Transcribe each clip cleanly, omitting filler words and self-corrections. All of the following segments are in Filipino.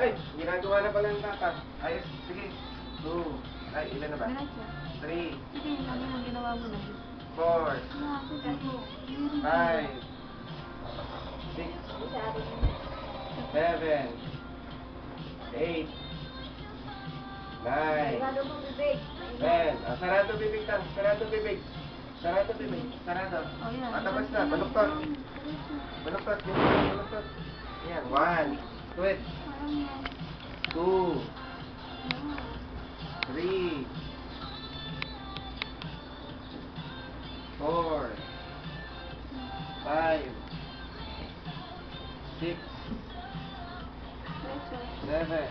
Ay, ginagawa na pala ng tata. Ayos, sige. 2. Ay, ilan na ba? Diretso. 3, Sige, lagi ang ginawa mo na. 4, Ah, sige. 5, 6, 7, 8, 9, 10. Ah, sarado bibig lang. Sarado bibig. Sarado bibig. Sarado. Oh, yan. Matapos na. Baluktot. Baluktot. Baluktot. Yan. 1. Twist. Parang yan. 2, 3, 4, 5, 6, Diretso. 7,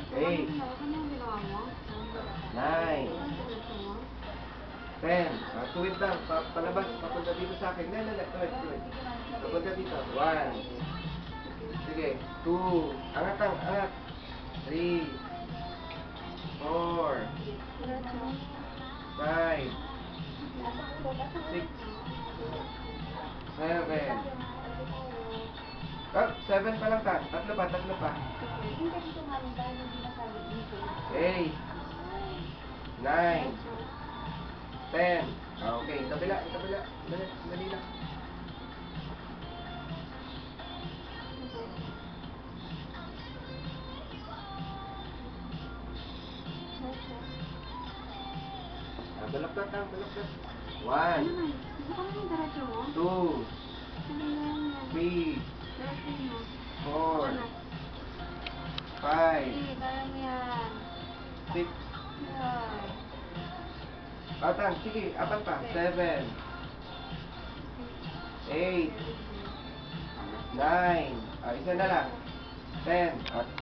8, 9, 10. Ah, tuwid lang. Palabas. Papunta dito sa akin. Tuwid, tuwid. Papunta dito. 1. Sige. 2. Angat lang. Angat. 3, 4, Diretso. 5, 6, 7. Ah, 7 pa lang ta. Tatlo pa, tatlo pa. 8, 9, 10. Ah, okay. Kabila, kabila. Dali, dali lang. Ah, balaktot lang, balaktot. 1, Ano na? Gusto ko naman diretso mo? 2, Ano na yan? 3, Diretso mo. 4, Ano? 5, Sige, kaya mo yan. 6. Yan. Batang, sige, apat pa. 7, 8, 9. Ah, isa na lang. 10. Ah,